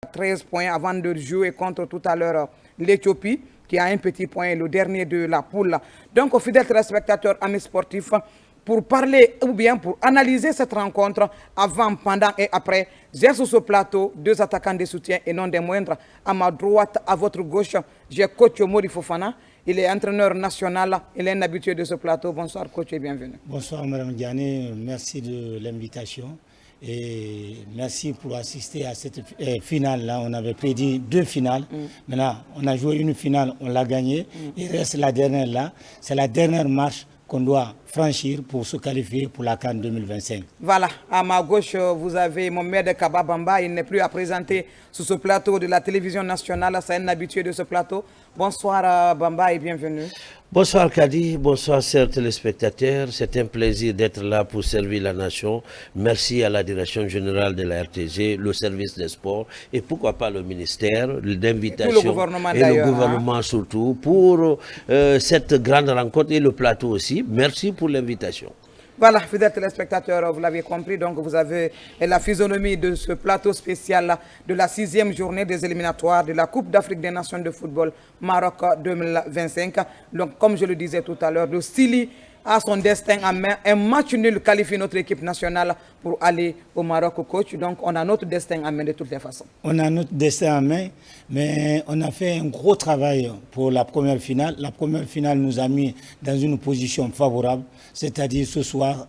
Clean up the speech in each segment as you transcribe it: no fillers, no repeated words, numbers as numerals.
13 points avant de jouer contre tout à l'heure l'Éthiopie, qui a un petit point, le dernier de la poule. Donc, aux fidèles téléspectateurs, amis sportifs, pour parler ou bien pour analyser cette rencontre avant, pendant et après, j'ai sur ce plateau deux attaquants de soutien et non des moindres. À ma droite, à votre gauche, j'ai coach Mori Fofana. Il est entraîneur national, il est un habitué de ce plateau. Bonsoir coach et bienvenue. Bonsoir Mme Diané, merci de l'invitation et merci pour assister à cette finale-là. On avait prédit 2 finales, maintenant on a joué une finale, on l'a gagnée, il reste la dernière là, c'est la dernière marche qu'on doit franchir pour se qualifier pour la CAN 2025. Voilà, à ma gauche, vous avez Mohamed Kaba Bamba. Il n'est plus à présenter sur ce plateau de la télévision nationale. C'est un habitué de ce plateau. Bonsoir Bamba et bienvenue. Bonsoir Kadi, bonsoir chers téléspectateurs. C'est un plaisir d'être là pour servir la nation. Merci à la direction générale de la RTG, le service des sports et pourquoi pas le ministère d'invitation et le gouvernement surtout pour cette grande rencontre et le plateau aussi. Merci pour l'invitation. Voilà, fidèles téléspectateurs, vous l'avez compris, donc vous avez la physionomie de ce plateau spécial de la 6e journée des éliminatoires de la Coupe d'Afrique des Nations de football Maroc 2025. Donc, comme je le disais tout à l'heure, le Sili a son destin en main. Un match nul qualifie notre équipe nationale pour aller au Maroc, coach. Donc, on a notre destin en main de toutes les façons. On a notre destin en main, mais on a fait un gros travail pour la première finale. La première finale nous a mis dans une position favorable, c'est-à-dire ce soir,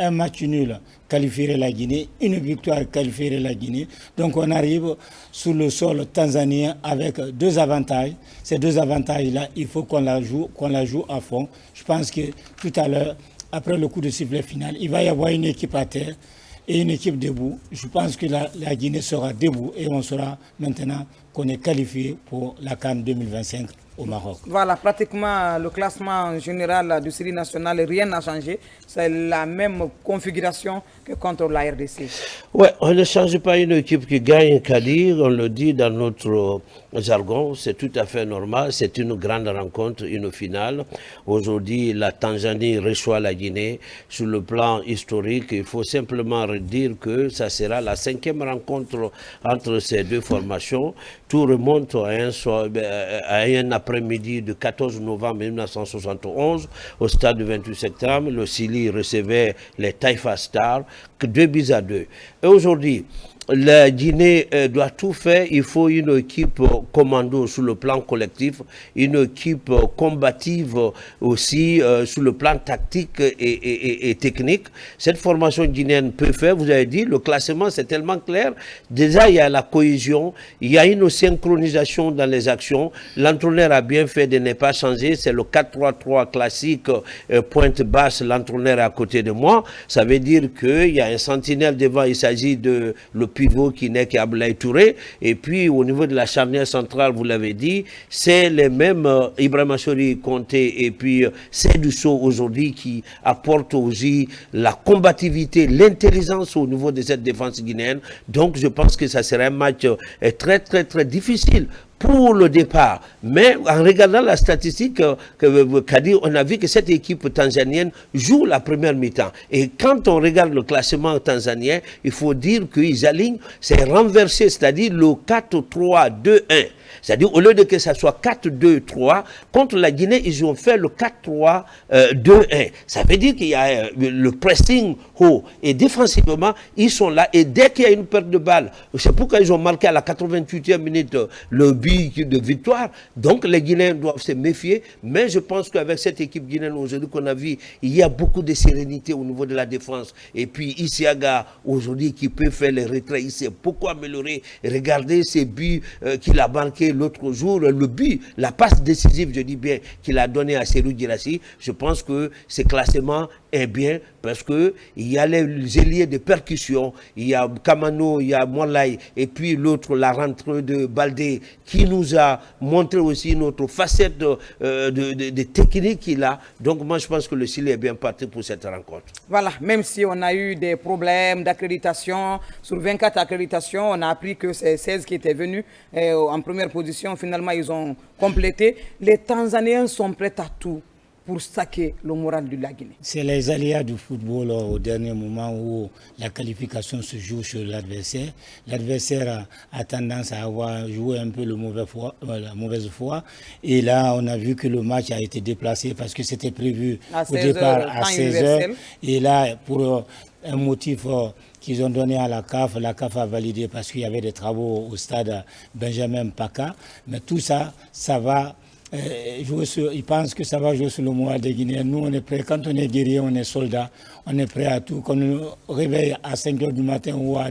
un match nul qualifierait la Guinée, une victoire qualifierait la Guinée. Donc, on arrive sur le sol tanzanien avec 2 avantages. Ces 2 avantages-là, il faut qu'on la joue à fond. Je pense que tout à l'heure, après le coup de sifflet final, il va y avoir une équipe à terre et une équipe debout. Je pense que la Guinée sera debout et on saura maintenant qu'on est qualifié pour la CAN 2025 au Maroc. Voilà, pratiquement le classement général du Sili national, rien n'a changé. C'est la même configuration que contre la RDC. Oui, on ne change pas une équipe qui gagne, Kadir, on le dit dans notre jargon, c'est tout à fait normal, c'est une grande rencontre, une finale. Aujourd'hui, la Tanzanie reçoit la Guinée. Sur le plan historique, il faut simplement dire que ça sera la 5e rencontre entre ces deux formations. Tout remonte à un après-midi du 14 novembre 1971 au stade du 28 septembre. Le Sili recevait les Taifa Stars, 2-2. Et aujourd'hui, la Guinée doit tout faire. Il faut une équipe commando sur le plan collectif, une équipe combative aussi sur le plan tactique et technique. Cette formation guinéenne peut faire, vous avez dit, le classement c'est tellement clair. Déjà, il y a la cohésion, il y a une synchronisation dans les actions. L'entraîneur a bien fait de ne pas changer. C'est le 4-3-3 classique, pointe basse, l'entraîneur est à côté de moi. Ça veut dire qu'il y a un sentinelle devant, il s'agit de le pivot qui n'est qu'Ablaye Touré. Et puis au niveau de la charnière centrale, vous l'avez dit, c'est les mêmes Ibrahima Sori, Conté et puis Seydou Sow aujourd'hui qui apportent aussi la combativité, l'intelligence au niveau de cette défense guinéenne. Donc je pense que ça sera un match très très difficile pour le départ. Mais en regardant la statistique qu'a dit, on a vu que cette équipe tanzanienne joue la première mi-temps. Et quand on regarde le classement tanzanien, il faut dire qu'ils alignent, c'est renversé, c'est-à-dire le 4-3-2-1. C'est-à-dire, au lieu de que ça soit 4-2-3, contre la Guinée, ils ont fait le 4-3-2-1. Ça veut dire qu'il y a le pressing haut. Et défensivement, ils sont là. Et dès qu'il y a une perte de balle, c'est pourquoi ils ont marqué à la 88e minute le but de victoire. Donc, les Guinéens doivent se méfier. Mais je pense qu'avec cette équipe guinéenne aujourd'hui qu'on a vu, il y a beaucoup de sérénité au niveau de la défense. Et puis, Isiaga, aujourd'hui, qui peut faire les retraits, il s'est beaucoup amélioré. Regardez ces buts qu'il a marqués l'autre jour, le but, la passe décisive, je dis bien, qu'il a donné à Serou Girassi. Je pense que ce classement est bien parce qu'il y a les ailiers de percussion, il y a Kamano, il y a Molay, et puis l'autre, la rentrée de Baldé, qui nous a montré aussi notre facette de technique qu'il a. Donc moi, je pense que le Chili est bien parti pour cette rencontre. Voilà, même si on a eu des problèmes d'accréditation, sur 24 accréditations, on a appris que c'est 16 qui étaient venus en première position. Finalement, ils ont complété. Les Tanzaniens sont prêts à tout pour saquer le moral de la Guinée? C'est les aléas du football au dernier moment où la qualification se joue sur l'adversaire. L'adversaire a tendance à avoir joué un peu la mauvaise foi. Et là, on a vu que le match a été déplacé parce que c'était prévu au départ à 16h. Et là, pour un motif qu'ils ont donné à la CAF a validé parce qu'il y avait des travaux au stade Benjamin Mpaka. Mais tout ça, ça va ils pensent que ça va jouer sur le moral des Guinéens. Nous, on est prêts. Quand on est guerrier, on est soldat. On est prêt à tout. Quand on nous réveille à 5h du matin ou à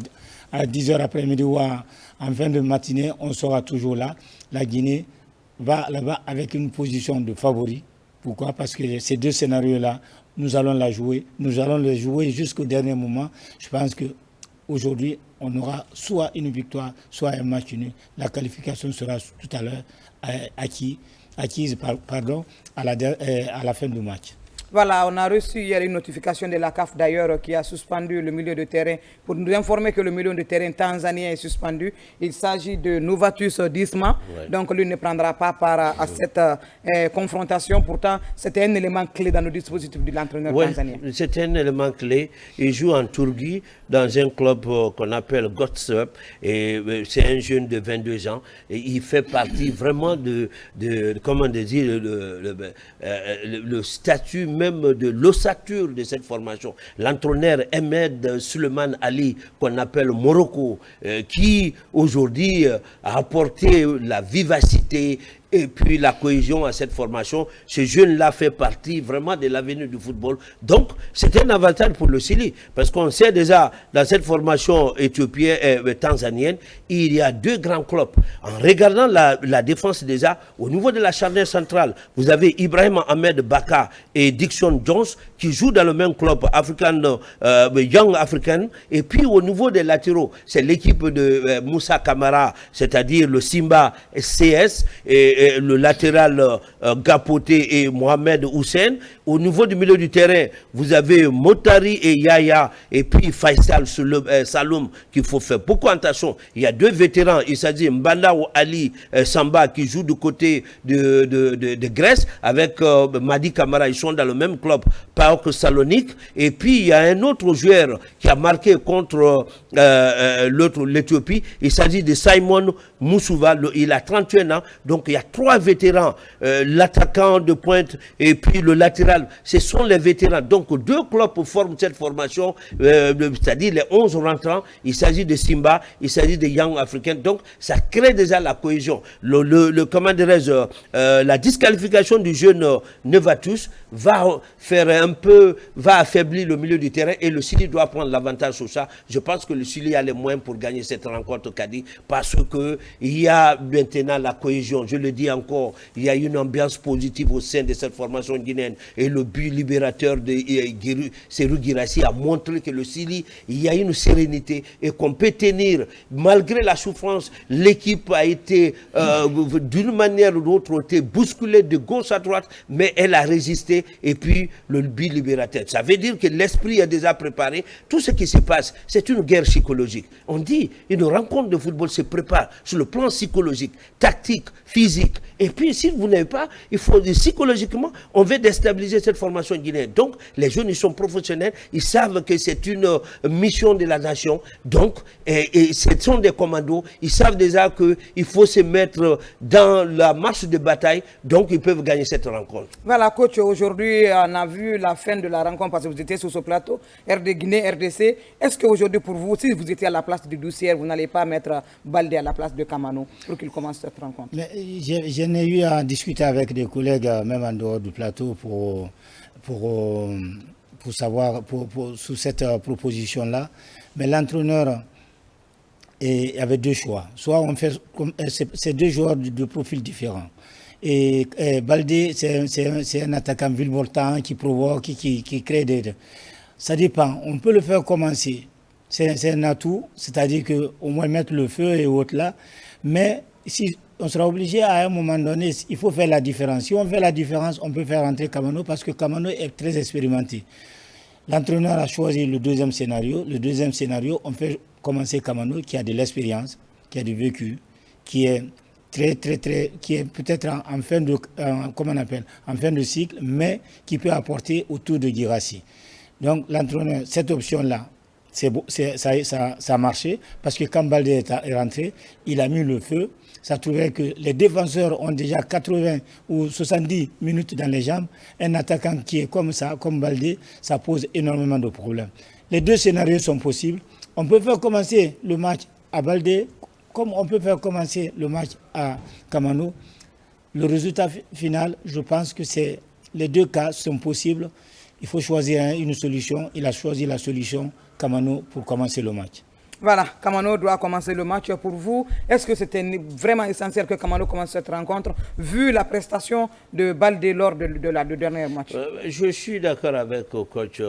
10h après-midi ou en fin de matinée, on sera toujours là. La Guinée va là-bas avec une position de favori. Pourquoi? Parce que ces deux scénarios-là, nous allons la jouer. Nous allons les jouer jusqu'au dernier moment. Je pense qu'aujourd'hui, on aura soit une victoire, soit un match nul. La qualification sera tout à l'heure acquise à la fin du match. Voilà, on a reçu hier une notification de la CAF d'ailleurs qui a suspendu le milieu de terrain pour nous informer que le milieu de terrain tanzanien est suspendu. Il s'agit de Novatus Disma, donc lui ne prendra pas part à cette confrontation. Pourtant, c'était un élément clé dans le dispositif de l'entraîneur tanzanien. C'est un élément clé. Il joue en Turquie dans un club qu'on appelle Gotsup et c'est un jeune de 22 ans et il fait partie vraiment de comment dire, le statut même de l'ossature de cette formation. L'entraîneur Ahmed Suleiman Ali, qu'on appelle Morocco, qui aujourd'hui a apporté la vivacité et puis la cohésion à cette formation. Ce jeune-là fait partie vraiment de l'avenir du football. Donc, c'est un avantage pour le Chili. Parce qu'on sait déjà, dans cette formation éthiopienne et tanzanienne, il y a deux grands clubs. En regardant la défense déjà, au niveau de la charnière centrale, vous avez Ibrahim Ahmed Baka et Dickson Jones qui jouent dans le même club Young African. Et puis, au niveau des latéraux, c'est l'équipe de Moussa Kamara, c'est-à-dire le Simba CS et le latéral Gapoté et Mohamed Hussein. Au niveau du milieu du terrain, vous avez Motari et Yaya et puis Faisal Saloum qu'il faut faire beaucoup attention. Il y a deux vétérans, il s'agit Mbanda ou Ali Samba qui joue du côté de Grèce avec Madi Kamara, ils sont dans le même club, PAOK Salonique. Et puis il y a un autre joueur qui a marqué contre l'Éthiopie, il s'agit de Simon Moussouva, il a 31 ans, donc il y a trois vétérans, l'attaquant de pointe et puis le latéral, ce sont les vétérans. Donc deux clubs forment cette formation, c'est-à-dire les 11 rentrants, il s'agit de Simba, il s'agit de Young African, donc ça crée déjà la cohésion. Comment dirais-je, la disqualification du jeune Novatus va affaiblir le milieu du terrain et le Chili doit prendre l'avantage sur ça. Je pense que le Chili a les moyens pour gagner cette rencontre Kadi parce que il y a maintenant la cohésion. Je le dis encore, il y a une ambiance positive au sein de cette formation guinéenne et le but libérateur de Serhou Guirassy a montré que le Chili, il y a une sérénité et qu'on peut tenir malgré la souffrance. L'équipe a été d'une manière ou d'autre bousculée de gauche à droite, mais elle a résisté et puis le but libérateur. Ça veut dire que l'esprit est déjà préparé. Tout ce qui se passe, c'est une guerre psychologique. On dit une rencontre de football se prépare sur le plan psychologique, tactique, physique. Et puis, si vous n'avez pas, il faut psychologiquement, on veut déstabiliser cette formation guinéenne. Donc, les jeunes, ils sont professionnels, ils savent que c'est une mission de la nation. Donc, et ce sont des commandos, ils savent déjà qu'il faut se mettre dans la marche de bataille. Donc, ils peuvent gagner cette rencontre. Voilà, coach, aujourd'hui, on a vu la fin de la rencontre parce que vous étiez sur ce plateau, RD Guinée, RDC. Est-ce qu'aujourd'hui, pour vous, si vous étiez à la place de Doucière, vous n'allez pas mettre Baldé à la place de Kamano pour qu'il commence cette rencontre? J'en ai eu à discuter avec des collègues, même en dehors du plateau, pour savoir, sous cette proposition-là. Mais l'entraîneur avait deux choix. Soit on fait, c'est deux joueurs de profils différents. Et Baldé, c'est un attaquant virevoltant qui provoque, qui crée des... Ça dépend. On peut le faire commencer. C'est un atout, c'est-à-dire qu'au moins mettre le feu et autres là. Mais si on sera obligé à un moment donné, il faut faire la différence. Si on fait la différence, on peut faire entrer Kamano parce que Kamano est très expérimenté. L'entraîneur a choisi le deuxième scénario. Le deuxième scénario, on fait commencer Kamano qui a de l'expérience, qui a du vécu, qui est qui est peut-être en fin de, comment on appelle, en fin de cycle, mais qui peut apporter autour de Guirassy. Donc l'entraîneur, cette option-là, ça a marché parce que quand Baldé est rentré, il a mis le feu. Ça trouvait que les défenseurs ont déjà 80 ou 70 minutes dans les jambes. Un attaquant qui est comme ça, comme Baldé, ça pose énormément de problèmes. Les deux scénarios sont possibles. On peut faire commencer le match à Baldé, comme on peut faire commencer le match à Kamano. Le résultat final, je pense que les deux cas sont possibles. Il faut choisir une solution. Il a choisi la solution Kamano pour commencer le match. Voilà, Kamano doit commencer le match pour vous. Est-ce que c'était vraiment essentiel que Kamano commence cette rencontre, vu la prestation de Baldé lors de la dernière match? Je suis d'accord avec le coach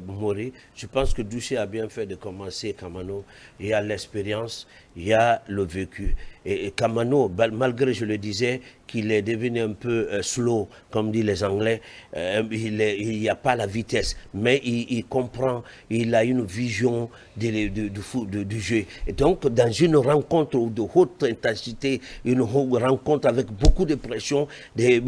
Mori. Je pense que Doucet a bien fait de commencer Kamano. Il y a l'expérience, il y a le vécu. Et Kamano, malgré, je le disais, qu'il est devenu un peu slow, comme disent les Anglais, il n'y a pas la vitesse, mais il comprend, il a une vision du jeu. Et donc, dans une rencontre de haute intensité, une rencontre avec beaucoup de pression, des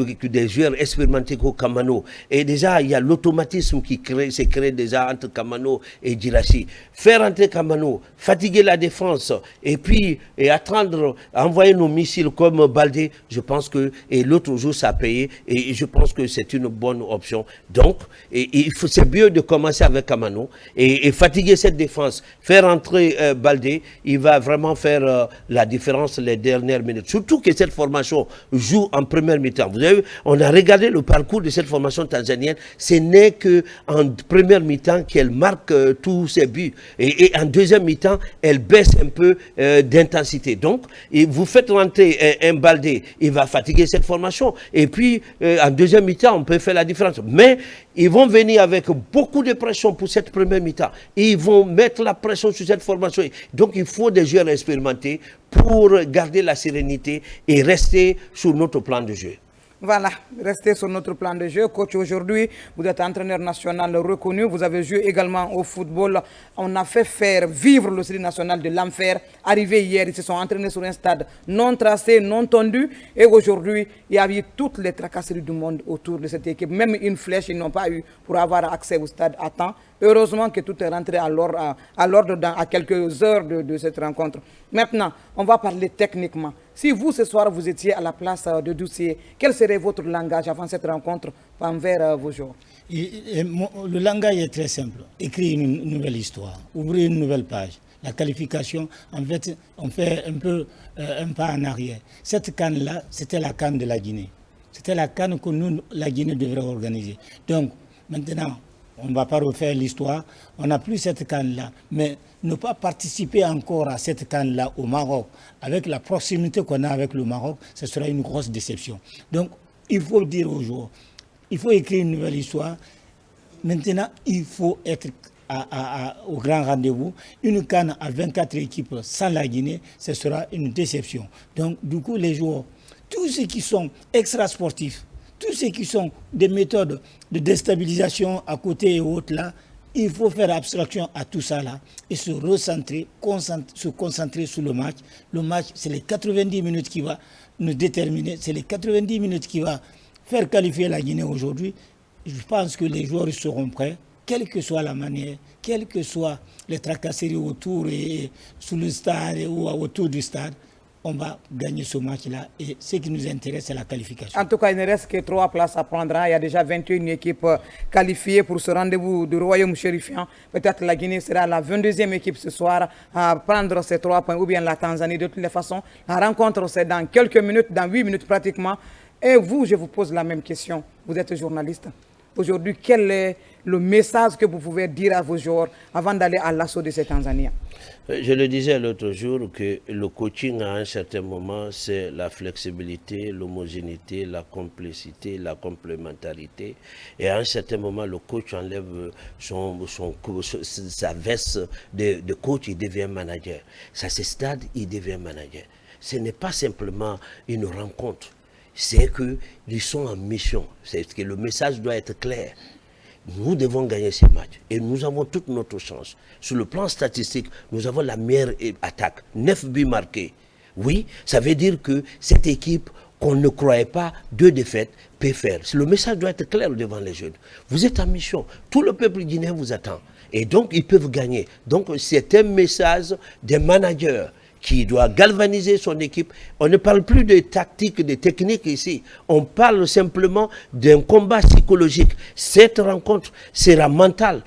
joueurs expérimentés comme Kamano. Et déjà, il y a l'automatisme qui s'est créé déjà entre Kamano et Guirassy. Faire entrer Kamano, fatiguer la défense, et puis attendre, envoyer nos missiles comme Baldé, je pense que, et l'autre jour ça a payé, et je pense que c'est une bonne option. Donc, c'est mieux de commencer avec Kamano et fatiguer cette défense, faire entrer Baldé, il va vraiment faire la différence les dernières minutes. Surtout que cette formation joue en première mi-temps. Vous avez vu, on a regardé le parcours de cette formation tanzanienne, ce n'est qu'en première mi-temps qu'elle marque tous ses buts. Et en deuxième mi-temps, elle baisse un peu d'intensité. Donc, vous faites rentrer un Baldé, il va fatiguer cette formation. Et puis, en deuxième mi-temps, on peut faire la différence. Mais ils vont venir avec beaucoup de pression pour cette première mi-temps. Ils vont mettre la pression sur cette formation. Donc, il faut des joueurs expérimentés pour garder la sérénité et rester sur notre plan de jeu. Voilà, restez sur notre plan de jeu. Coach, aujourd'hui, vous êtes entraîneur national reconnu. Vous avez joué également au football. On a fait faire vivre le série national de l'enfer. Arrivé hier, ils se sont entraînés sur un stade non tracé, non tendu. Et aujourd'hui, il y a eu toutes les tracasseries du monde autour de cette équipe. Même une flèche, ils n'ont pas eu pour avoir accès au stade à temps. Heureusement que tout est rentré à l'ordre à quelques heures de cette rencontre. Maintenant, on va parler techniquement. Si vous, ce soir, vous étiez à la place de Doucet, quel serait votre langage avant cette rencontre envers vos joueurs? Le langage est très simple. Écrire une nouvelle histoire, ouvrir une nouvelle page. La qualification, en fait, on fait un peu un pas en arrière. Cette CAN-là, c'était la CAN de la Guinée. C'était la CAN que nous, la Guinée, devrait organiser. Donc, maintenant, on ne va pas refaire l'histoire, on n'a plus cette CAN-là. Mais ne pas participer encore à cette CAN-là au Maroc, avec la proximité qu'on a avec le Maroc, ce sera une grosse déception. Donc, il faut dire aux joueurs, il faut écrire une nouvelle histoire. Maintenant, il faut être au grand rendez-vous. Une CAN à 24 équipes sans la Guinée, ce sera une déception. Donc, du coup, les joueurs, tous ceux qui sont extra-sportifs, tous ceux qui sont des méthodes de déstabilisation à côté et autres là, il faut faire abstraction à tout ça là et se recentrer, se concentrer sur le match. Le match, c'est les 90 minutes qui va nous déterminer, c'est les 90 minutes qui va faire qualifier la Guinée aujourd'hui. Je pense que les joueurs seront prêts, quelle que soit la manière, quelles que soient les tracasseries autour et sous le stade ou autour du stade. On va gagner ce match-là et ce qui nous intéresse, c'est la qualification. En tout cas, il ne reste que 3 places à prendre. Il y a déjà 21 équipes qualifiées pour ce rendez-vous du Royaume chérifiant. Peut-être la Guinée sera la 22e équipe ce soir à prendre ces 3 points, ou bien la Tanzanie. De toutes les façons, la rencontre, c'est dans quelques minutes, dans 8 minutes pratiquement. Et vous, je vous pose la même question. Vous êtes journaliste. Aujourd'hui, quel est le message que vous pouvez dire à vos joueurs avant d'aller à l'assaut de ces Tanzaniens? Je le disais l'autre jour que le coaching à un certain moment, c'est la flexibilité, l'homogénéité, la complicité, la complémentarité. Et à un certain moment, le coach enlève sa veste de coach, il devient manager. Ça, c'est stade, il devient manager. Ce n'est pas simplement une rencontre. C'est qu'ils sont en mission. C'est que le message doit être clair. Nous devons gagner ces matchs et nous avons toute notre chance. Sur le plan statistique, nous avons la meilleure attaque. 9 buts marqués. Oui, ça veut dire que cette équipe qu'on ne croyait pas, 2 défaites, peut faire. Le message doit être clair devant les jeunes. Vous êtes en mission. Tout le peuple guinéen vous attend. Et donc, ils peuvent gagner. Donc, c'est un message des managers qui doit galvaniser son équipe. On ne parle plus de tactique, de technique ici. On parle simplement d'un combat psychologique. Cette rencontre sera mentale.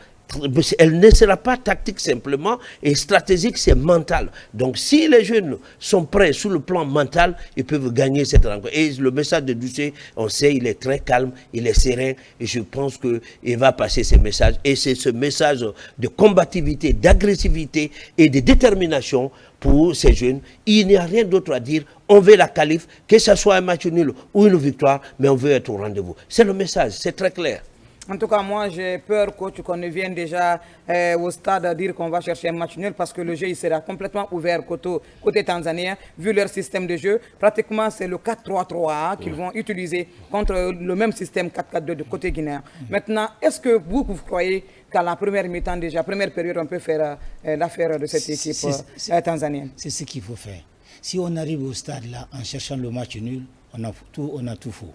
Elle ne sera pas tactique simplement et stratégique, c'est mental. Donc si les jeunes sont prêts sur le plan mental, ils peuvent gagner cette rencontre. Et le message de Ducé, on sait, il est très calme, il est serein et je pense qu'il va passer ce message. Et c'est ce message de combativité, d'agressivité et de détermination pour ces jeunes. Il n'y a rien d'autre à dire. On veut la qualif, que ce soit un match nul ou une victoire, mais on veut être au rendez-vous. C'est le message, c'est très clair. En tout cas, moi, j'ai peur, coach, qu'on ne vienne déjà au stade à dire qu'on va chercher un match nul parce que le jeu il sera complètement ouvert côté tanzanien, vu leur système de jeu. Pratiquement, c'est le 4-3-3 qu'ils vont utiliser contre le même système 4-4-2 de côté guinéen. Maintenant, est-ce que vous croyez qu'à la première mi-temps déjà, première période, on peut faire l'affaire de cette équipe tanzanienne? C'est ce qu'il faut faire. Si on arrive au stade là en cherchant le match nul, on a tout faux.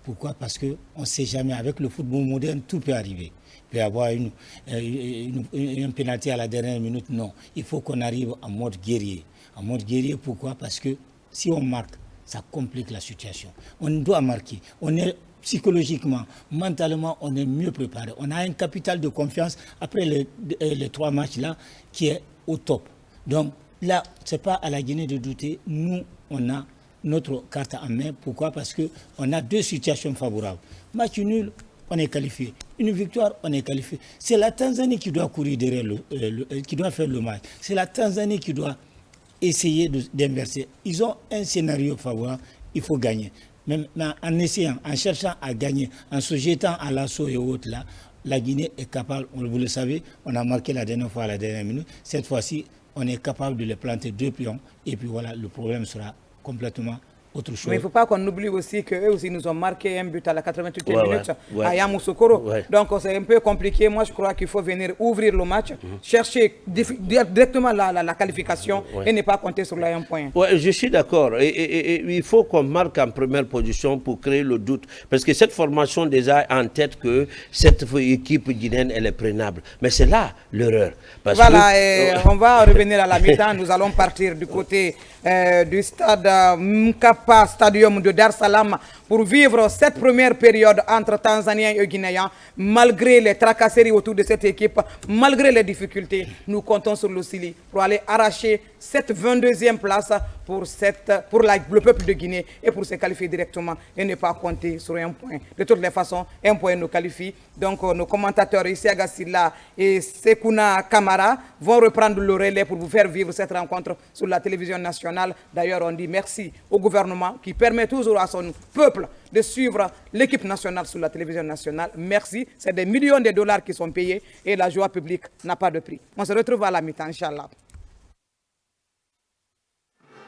Pourquoi? Parce qu'on ne sait jamais, avec le football moderne, tout peut arriver. Il peut y avoir un pénalty à la dernière minute, non. Il faut qu'on arrive en mode guerrier. En mode guerrier, pourquoi? Parce que si on marque, ça complique la situation. On doit marquer. On est psychologiquement, mentalement, on est mieux préparé. On a un capital de confiance après les 3 matchs là qui est au top. Donc là, ce n'est pas à la Guinée de douter. Nous, on a notre carte en main. Pourquoi? Parce qu'on a 2 situations favorables. Match nul, on est qualifié. Une victoire, on est qualifié. C'est la Tanzanie qui doit courir derrière, qui doit faire le match. C'est la Tanzanie qui doit essayer d'inverser. Ils ont un scénario favorable, il faut gagner. Même en essayant, en cherchant à gagner, en se jetant à l'assaut et autres là, la Guinée est capable, vous le savez, on a marqué la dernière fois à la dernière minute. Cette fois-ci, on est capable de les planter 2 pions. Et puis voilà, le problème sera complètement autre chose. Mais il ne faut pas qu'on oublie aussi qu'eux aussi nous ont marqué un but à la 88e minute à Yamoussoukro. Donc c'est un peu compliqué. Moi je crois qu'il faut venir ouvrir le match, chercher directement la qualification et ne pas compter sur un point. Ouais, je suis d'accord. Et il faut qu'on marque en première position pour créer le doute. Parce que cette formation déjà a en tête que cette équipe guinéenne elle est prenable. Mais c'est là l'erreur. Voilà, on va revenir à la mi-temps. Nous allons partir du côté du stade Mkapa Stadium de Dar Salam pour vivre cette première période entre Tanzaniens et Guinéens. Malgré les tracasseries autour de cette équipe, malgré les difficultés, nous comptons sur le Sili pour aller arracher cette 22e place pour le peuple de Guinée et pour se qualifier directement et ne pas compter sur un point. De toutes les façons, un point nous qualifie. Donc nos commentateurs ici, Agassila et Sekuna Kamara, vont reprendre le relais pour vous faire vivre cette rencontre sur la télévision nationale. D'ailleurs, on dit merci au gouvernement qui permet toujours à son peuple de suivre l'équipe nationale sur la télévision nationale. Merci. C'est des millions de dollars qui sont payés et la joie publique n'a pas de prix. On se retrouve à la mi-temps, Inch'Allah.